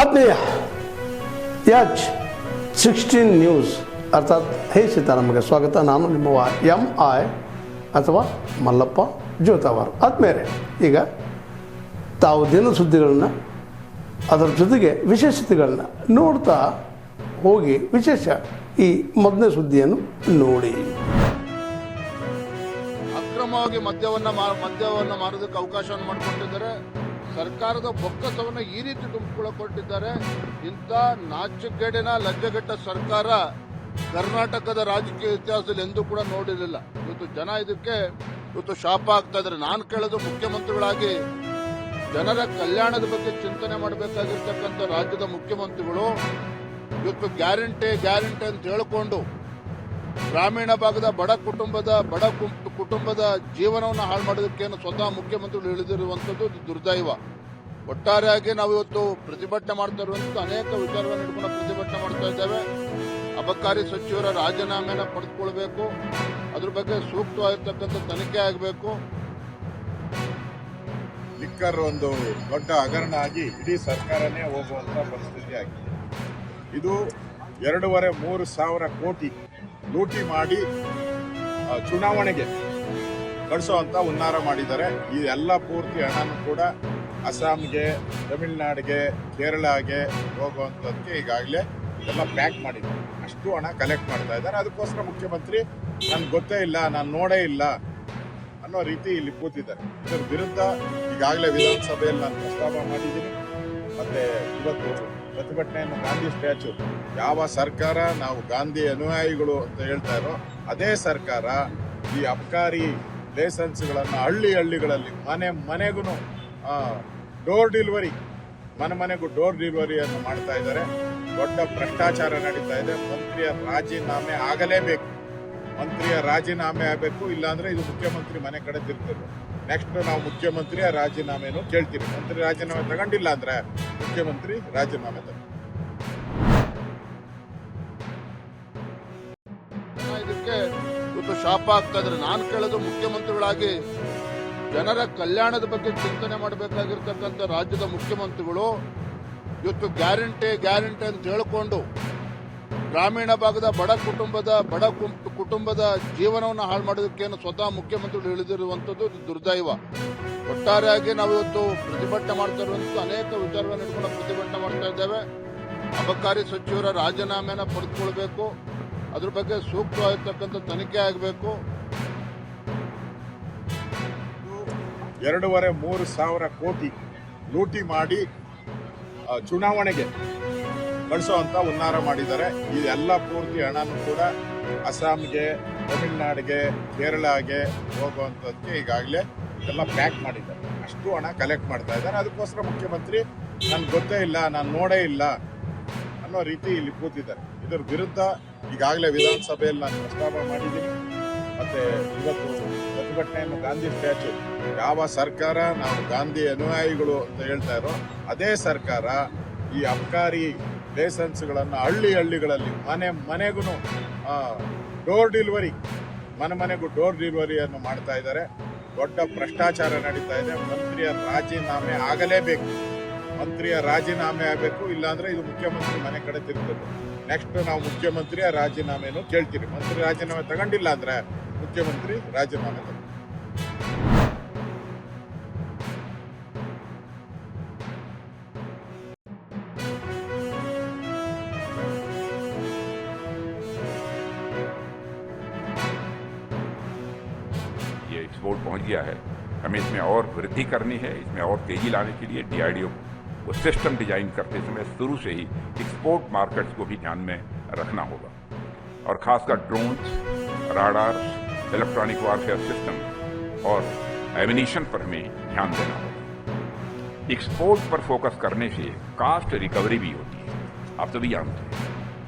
ಆತ್ಮೀಯ H16 news ಅರ್ಥಾತ್ ಹೇ ಸೀತಾರಾಮಗೆ ಸ್ವಾಗತ. ನಾನು ನಿಮ್ಮ MI ಅಥವಾ ಮಲ್ಲಪ್ಪ ಜೋತಾವರ್. ಆದ್ಮೇಲೆ ಈಗ ತಾವು ದಿನ ಸುದ್ದಿಗಳನ್ನ ಅದರ ಜೊತೆಗೆ ವಿಶೇಷತೆಗಳನ್ನ ನೋಡ್ತಾ ಹೋಗಿ ವಿಶೇಷ ಈ ಮೊದಲನೇ ಸುದ್ದಿಯನ್ನು ನೋಡಿ. ಅಕ್ರಮವಾಗಿ ಮದ್ಯವನ್ನ ಮಾರೋದಕ್ಕೆ ಅವಕಾಶವನ್ನು ಮಾಡಿಕೊಟ್ಟಿದ್ದಾರೆ. ಸರ್ಕಾರದ ಬೊಕ್ಕಸವನ್ನು ಈ ರೀತಿ ತುಂಬಿಕೊಳ್ಳಿದ್ದಾರೆ. ಇಂಥ ನಾಚಿಕೆಗೇಡಿನ ಲಜ್ಜೆಗೆಟ್ಟ ಸರ್ಕಾರ ಕರ್ನಾಟಕದ ರಾಜಕೀಯ ಇತಿಹಾಸದಲ್ಲಿ ಎಂದೂ ಕೂಡ ನೋಡಿರಲಿಲ್ಲ. ಇವತ್ತು ಜನ ಇದಕ್ಕೆ ಶಾಪ ಆಗ್ತಾ ಇದ್ದಾರೆ. ನಾನು ಕೇಳೋದು, ಮುಖ್ಯಮಂತ್ರಿಗಳಾಗಿ ಜನರ ಕಲ್ಯಾಣದ ಬಗ್ಗೆ ಚಿಂತನೆ ಮಾಡಬೇಕಾಗಿರ್ತಕ್ಕಂಥ ರಾಜ್ಯದ ಮುಖ್ಯಮಂತ್ರಿಗಳು ಇವತ್ತು ಗ್ಯಾರಂಟಿ ಅಂತ ಹೇಳಿಕೊಂಡು ಗ್ರಾಮೀಣ ಭಾಗದ ಬಡ ಕುಟುಂಬದ ಜೀವನವನ್ನು ಹಾಳು ಮಾಡೋದಕ್ಕೇನು ಸ್ವತಃ ಮುಖ್ಯಮಂತ್ರಿಗಳು ಇಳಿದಿರುವಂಥದ್ದು ದುರ್ದೈವ. ಒಟ್ಟಾರೆಯಾಗಿ ನಾವು ಇವತ್ತು ಪ್ರತಿಭಟನೆ ಮಾಡ್ತಾ ಇರುವಂಥ ಅನೇಕ ವಿಚಾರಗಳನ್ನು ಹಿಡ್ಕೊಂಡು ಪ್ರತಿಭಟನೆ ಮಾಡ್ತಾ ಇದ್ದೇವೆ. ಅಬಕಾರಿ ಸಚಿವರ ರಾಜೀನಾಮೆಯನ್ನು ಪಡೆದುಕೊಳ್ಬೇಕು, ಅದ್ರ ಬಗ್ಗೆ ಸೂಕ್ತವಾಗಿರ್ತಕ್ಕಂಥ ತನಿಖೆ ಆಗಬೇಕು. ಲಿಕ್ಕರ್ ಒಂದು ದೊಡ್ಡ ಹಗರಣ ಆಗಿ ಇಡೀ ಸರ್ಕಾರನೇ ಹೋಗುವಂತ ಪರಿಸ್ಥಿತಿ ಆಗಿದೆ. ಇದು 2.5-3 ಸಾವಿರ ಕೋಟಿ ಲೂಟಿ ಮಾಡಿ ಚುನಾವಣೆಗೆ ಕಳಿಸುವಂತ ಹುನ್ನಾರ ಮಾಡಿದ್ದಾರೆ. ಈ ಎಲ್ಲ ಪೂರ್ತಿ ಹಣನೂ ಕೂಡ ಅಸ್ಸಾಂಗೆ, ತಮಿಳುನಾಡಿಗೆ, ಕೇರಳಗೆ ಹೋಗುವಂಥದ್ದಕ್ಕೆ ಈಗಾಗಲೇ ಇದೆಲ್ಲ ಪ್ಯಾಕ್ ಮಾಡಿದ್ದಾರೆ. ಅಷ್ಟು ಹಣ ಕಲೆಕ್ಟ್ ಮಾಡ್ತಾ ಇದ್ದಾರೆ. ಅದಕ್ಕೋಸ್ಕರ ಮುಖ್ಯಮಂತ್ರಿ ನನ್ಗೆ ಗೊತ್ತೇ ಇಲ್ಲ, ನಾನು ನೋಡೇ ಇಲ್ಲ ಅನ್ನೋ ರೀತಿ ಇಲ್ಲಿ ಕೂತಿದ್ದಾರೆ. ಇದರ ವಿರುದ್ಧ ಈಗಾಗಲೇ ವಿಧಾನಸಭೆಯಲ್ಲಿ ನಾನು ಪ್ರಸ್ತಾಪ ಮಾಡಿದ್ದೀನಿ. ಮತ್ತೆ ಇವತ್ತು ಪ್ರತಿಭಟನೆಯನ್ನು ಗಾಂಧಿ ಸ್ಟ್ಯಾಚ್ಯೂ, ಯಾವ ಸರ್ಕಾರ ನಾವು ಗಾಂಧಿ ಅನುಯಾಯಿಗಳು ಅಂತ ಹೇಳ್ತಾ ಇರೋ ಅದೇ ಸರ್ಕಾರ ಈ ಅಬಕಾರಿ ಲೈಸೆನ್ಸ್ಗಳನ್ನು ಹಳ್ಳಿಗಳಲ್ಲಿ ಮನೆಗೂ ಡೋರ್ ಡೆಲಿವರಿ, ಮನೆಗೂ ಡೋರ್ ಡೆಲಿವರಿಯನ್ನು ಮಾಡ್ತಾ ಇದ್ದಾರೆ. ದೊಡ್ಡ ಭ್ರಷ್ಟಾಚಾರ ನಡೀತಾ ಇದೆ. ಮಂತ್ರಿಯ ರಾಜೀನಾಮೆ ಆಗಲೇಬೇಕು. ಇಲ್ಲಾಂದ್ರೆ ಇದು ಮುಖ್ಯಮಂತ್ರಿ ಮನೆ ಕಡೆ ತಿರ್ತಾರೆ. ನೆಕ್ಸ್ಟ್ ನಾವು ಮುಖ್ಯಮಂತ್ರಿಯ ರಾಜೀನಾಮೆನೂ ಕೇಳ್ತೀವಿ. ಮಂತ್ರಿ ರಾಜೀನಾಮೆ ತಗೊಂಡಿಲ್ಲ ಅಂದ್ರೆ ಮುಖ್ಯಮಂತ್ರಿ ರಾಜೀನಾಮೆ ಇದಕ್ಕೆ ಇವತ್ತು ಶಾಪ ಆಗ್ತಾ ಇದ್ದಾರೆ. ನಾನು ಕೇಳೋದು, ಮುಖ್ಯಮಂತ್ರಿಗಳಾಗಿ ಜನರ ಕಲ್ಯಾಣದ ಬಗ್ಗೆ ಚಿಂತನೆ ಮಾಡಬೇಕಾಗಿರ್ತಕ್ಕಂಥ ರಾಜ್ಯದ ಮುಖ್ಯಮಂತ್ರಿಗಳು ಇವತ್ತು ಗ್ಯಾರಂಟಿ ಅಂತ ಹೇಳಿಕೊಂಡು ಗ್ರಾಮೀಣ ಭಾಗದ ಬಡ ಕುಟುಂಬದ ಜೀವನವನ್ನು ಹಾಳು ಮಾಡೋದಕ್ಕೇನು ಸ್ವತಃ ಮುಖ್ಯಮಂತ್ರಿಗಳು ಇಳಿದಿರುವಂಥದ್ದು ದುರ್ದೈವ. ಒಟ್ಟಾರೆಯಾಗಿ ನಾವು ಇವತ್ತು ಪ್ರತಿಭಟನೆ ಮಾಡ್ತಾ ಇರುವಂಥ ಅನೇಕ ವಿಚಾರಗಳನ್ನು ಹಿಡ್ಕೊಂಡು ಪ್ರತಿಭಟನೆ ಮಾಡ್ತಾ ಇದ್ದೇವೆ. ಅಬಕಾರಿ ಸಚಿವರ ರಾಜೀನಾಮೆಯನ್ನು ಪಡೆದುಕೊಳ್ಬೇಕು, ಅದ್ರ ಬಗ್ಗೆ ಸೂಕ್ತವಾಗಿರ್ತಕ್ಕಂಥ ತನಿಖೆ ಆಗಬೇಕು. 2.5-3 ಸಾವಿರ ಕೋಟಿ ಲೂಟಿ ಮಾಡಿ ಚುನಾವಣೆಗೆ ಕಳಿಸುವಂತ ಹುನ್ನಾರ ಮಾಡಿದ್ದಾರೆ. ಈ ಎಲ್ಲ ಪೂರ್ತಿ ಹಣನೂ ಕೂಡ ಅಸ್ಸಾಂಗೆ, ತಮಿಳುನಾಡಿಗೆ, ಕೇರಳಗೆ ಹೋಗುವಂಥದ್ದಕ್ಕೆ ಈಗಾಗಲೇ ಇದೆಲ್ಲ ಪ್ಯಾಕ್ ಮಾಡಿದ್ದಾರೆ. ಅಷ್ಟು ಹಣ ಕಲೆಕ್ಟ್ ಮಾಡ್ತಾ ಇದ್ದಾರೆ. ಅದಕ್ಕೋಸ್ಕರ ಮುಖ್ಯಮಂತ್ರಿ ನನ್ಗೆ ಗೊತ್ತೇ ಇಲ್ಲ, ನಾನು ನೋಡೇ ಇಲ್ಲ ಅನ್ನೋ ರೀತಿ ಇಲ್ಲಿ ಕೂತಿದ್ದಾರೆ. ಇದರ ವಿರುದ್ಧ ಈಗಾಗಲೇ ವಿಧಾನಸಭೆಯಲ್ಲಿ ನಾನು ಪ್ರಸ್ತಾಪ ಮಾಡಿದ್ದೀನಿ. ಮತ್ತೆ ಇವತ್ತು ಪ್ರತಿಭಟನೆಯನ್ನು ಗಾಂಧಿ ಸ್ಟ್ಯಾಚ್ಯೂ, ಯಾವ ಸರ್ಕಾರ ನಾವು ಗಾಂಧಿ ಅನುಯಾಯಿಗಳು ಅಂತ ಹೇಳ್ತಾ ಇರೋ ಅದೇ ಸರ್ಕಾರ ಈ ಅಬಕಾರಿ ಲೈಸೆನ್ಸ್ಗಳನ್ನು ಹಳ್ಳಿಗಳಲ್ಲಿ ಮನೆಗೂ ಡೋರ್ ಡೆಲಿವರಿ, ಮನೆಗೂ ಡೋರ್ ಡೆಲಿವರಿಯನ್ನು ಮಾಡ್ತಾ ಇದ್ದಾರೆ. ದೊಡ್ಡ ಭ್ರಷ್ಟಾಚಾರ ನಡೀತಾ ಇದೆ. ಮಂತ್ರಿಯ ರಾಜೀನಾಮೆ ಆಗಲೇಬೇಕು. ಇಲ್ಲಾಂದ್ರೆ ಇದು ಮುಖ್ಯಮಂತ್ರಿ ಮನೆ ಕಡೆ ತಿರುಗ್ತದೆ. ನೆಕ್ಸ್ಟ್ ನಾವು ಮುಖ್ಯಮಂತ್ರಿಯ ರಾಜೀನಾಮೆನೂ ಕೇಳ್ತೀವಿ. ಮಂತ್ರಿ ರಾಜೀನಾಮೆ ತಗೊಂಡಿಲ್ಲ ಅಂದ್ರೆ ಮುಖ್ಯಮಂತ್ರಿ ರಾಜೀನಾಮೆ एक्सपोर्ट पहुंच गया है. हमें इसमें और वृद्धि करनी है. इसमें और तेजी लाने के लिए DRDO को सिस्टम डिजाइन करते समय शुरू से ही एक्सपोर्ट मार्केट्स को भी ध्यान में रखना होगा और खासकर ड्रोन्स, राडार्स, इलेक्ट्रॉनिक वारफेयर सिस्टम और एमिनिशन पर हमें ध्यान देना होगा. एक्सपोर्ट पर फोकस करने से कास्ट रिकवरी भी होती है. आप सभी जानते हैं,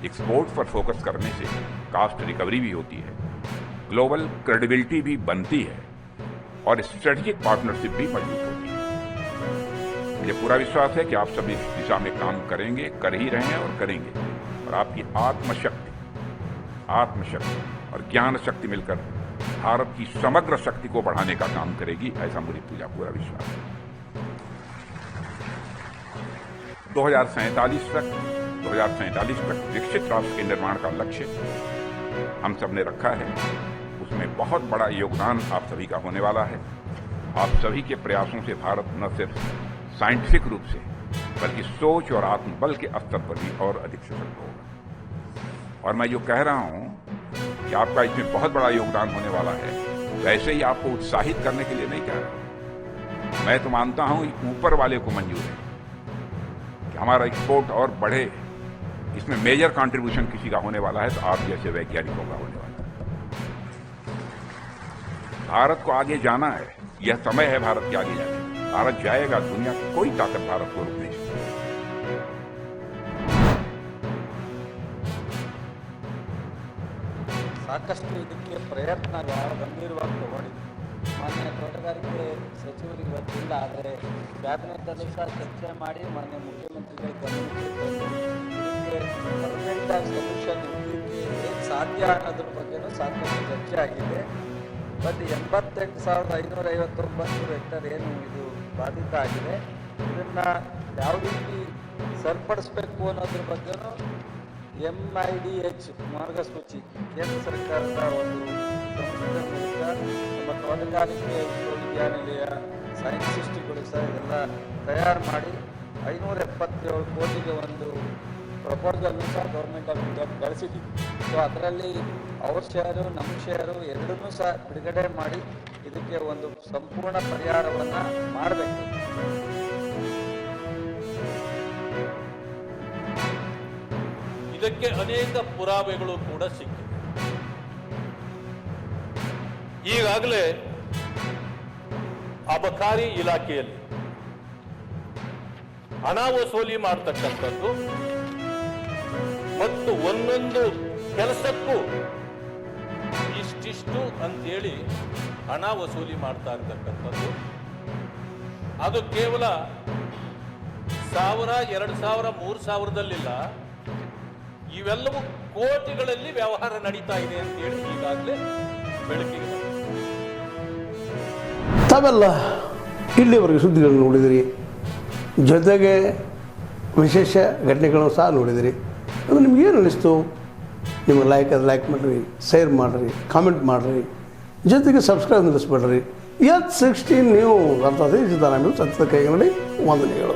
एक्सपोर्ट पर फोकस करने से कास्ट रिकवरी भी होती है, ग्लोबल क्रेडिबिलिटी भी बनती है और स्ट्रेटेजिक पार्टनरशिप भी मजबूत होती है. मुझे पूरा विश्वास है कि आप सभी इस दिशा में काम करेंगे, कर ही रहे हैं और करेंगे. और आपकी आत्मशक्ति और ज्ञान शक्ति मिलकर भारत की समग्र शक्ति को बढ़ाने का काम करेगी. ऐसा मुझे पूरा विश्वास है. 2047 तक विकसित राष्ट्र के निर्माण का लक्ष्य हम सब ने रखा है। उसमें बहुत बड़ा योगदान आप सभी का होने वाला है। आप सभी के प्रयासों से भारत न सिर्फ साइंटिफिक रूप से बल्कि सोच और आत्मबल के स्तर पर भी और अधिक सशक्त होगा। और मैं जो कह रहा हूं कि आपका इसमें बहुत बड़ा योगदान होने वाला है, वैसे ही आपको उत्साहित करने के लिए नहीं कह रहा। मैं तो मानता हूं ऊपर वाले को मंजूर है कि हमारा एक्सपोर्ट और बढ़े। इसमें मेजर कंट्रीब्यूशन किसी का होने वाला है तो आप जैसे वैज्ञानिकों का होने वाला है। भारत को आगे जाना है, यह समय है भारत के आगे जाने का। भारत जाएगा, दुनिया की कोई ताकत भारत को रोक नहीं सकती। ಸಾಕಷ್ಟು ಇದಕ್ಕೆ ಪ್ರಯತ್ನ ಬಹಳ ಗಂಭೀರವಾಗಿ ತಗೊಂಡಿದೆ. ಮಾನ್ಯ ತೋಟಗಾರಿಕೆ ಸಚಿವರು ಇವತ್ತಿಲ್ಲ, ಆದರೆ ಕ್ಯಾಬಿನೆಟಲ್ಲೂ ಸಹ ಚರ್ಚೆ ಮಾಡಿ ಮಾನ್ಯ ಮುಖ್ಯಮಂತ್ರಿಗಳ ಗಮನಕ್ಕೆ ತಂದು ಇದಕ್ಕೆ ಪರ್ಮನೆಂಟ್ ಸೊಲ್ಯೂಷನ್ ಹೇಗೆ ಸಾಧ್ಯ ಅನ್ನೋದ್ರ ಬಗ್ಗೆನೂ ಸಾಕಷ್ಟು ಚರ್ಚೆ ಆಗಿದೆ. ಬಟ್ 88,559 ಹೆಕ್ಟರ್ ಏನು ಇದು ಬಾಧಿತ ಆಗಿದೆ, ಇದನ್ನು ಯಾವ ರೀತಿ ಸರಿಪಡಿಸ್ಬೇಕು ಅನ್ನೋದ್ರ ಬಗ್ಗೆನೂ MIDH ಮಾರ್ಗಸೂಚಿ ಕೇಂದ್ರ ಸರ್ಕಾರದ ಒಂದು ಸಂಸ್ಥೆ ಮೂಲಕ ನಮ್ಮ ತೋಟಗಾರಿಕೆ ವಿಶ್ವವಿದ್ಯಾನಿಲಯ ಸೈಂಟಿಸ್ಟ್ಗಳು ಸಹ ಇದೆಲ್ಲ ತಯಾರು ಮಾಡಿ 577 ಕೋಟಿಗೆ ಒಂದು ಪ್ರಪೋಸಲ್ನು ಸಹ ಗೌರ್ಮೆಂಟ್ ಆಫ್ ಇಂಡಿಯಾ ಕಳಿಸಿದ್ದೀವಿ. ಸೊ ಅದರಲ್ಲಿ ಅವ್ರ ಶೇರು ನಮ್ಮ ಶೇರು ಎರಡನ್ನೂ ಸಹ ಬಿಡುಗಡೆ ಮಾಡಿ ಇದಕ್ಕೆ ಒಂದು ಸಂಪೂರ್ಣ ಪರಿಹಾರವನ್ನು ಮಾಡಬೇಕು. ಇದಕ್ಕೆ ಅನೇಕ ಪುರಾವೆಗಳು ಕೂಡ ಸಿಕ್ಕಿವೆ. ಈಗಾಗಲೇ ಅಬಕಾರಿ ಇಲಾಖೆಯಲ್ಲಿ ಹಣ ವಸೂಲಿ ಮಾಡ್ತಕ್ಕಂಥದ್ದು ಮತ್ತು ಒಂದೊಂದು ಕೆಲಸಕ್ಕೂ ಇಷ್ಟಿಷ್ಟು ಅಂತೇಳಿ ಹಣ ವಸೂಲಿ ಮಾಡ್ತಾ ಇರ್ತಕ್ಕಂಥದ್ದು ಅದು ಕೇವಲ 1000, 2000, 3000ದಲ್ಲಿಲ್ಲ, ಇವೆಲ್ಲವೂ ಕೋಟಿಗಳಲ್ಲಿ ವ್ಯವಹಾರ ನಡೀತಾ ಇದೆ ಅಂತೇಳಿ ಈಗಾಗಲೇ ಬೆಳಕಿಗೆ ಬಂದಿದೆ. ತಾವೆಲ್ಲ ಇಲ್ಲಿವರೆಗೆ ಸುದ್ದಿಗಳನ್ನು ನೋಡಿದಿರಿ, ಜೊತೆಗೆ ವಿಶೇಷ ಘಟನೆಗಳನ್ನು ಸಹ ನೋಡಿದಿರಿ. ಅದು ನಿಮಗೇನು ಅನ್ನಿಸ್ತು? ನಿಮಗೆ ಲೈಕ್ ಮಾಡಿರಿ, ಶೇರ್ ಮಾಡಿರಿ, ಕಾಮೆಂಟ್ ಮಾಡಿರಿ, ಜೊತೆಗೆ ಸಬ್ಸ್ಕ್ರೈಬ್ ನಿಲ್ಲಿಸ್ಬೇಡ್ರಿ. H16 ನ್ಯೂಸ್ ಅರ್ಥಾತ್ ಸಿದ್ದರಾಮಯ್ಯ ಸತ್ಯದ ಕೈಗನ್ನಡಿ ವಂದನೆಗಳು.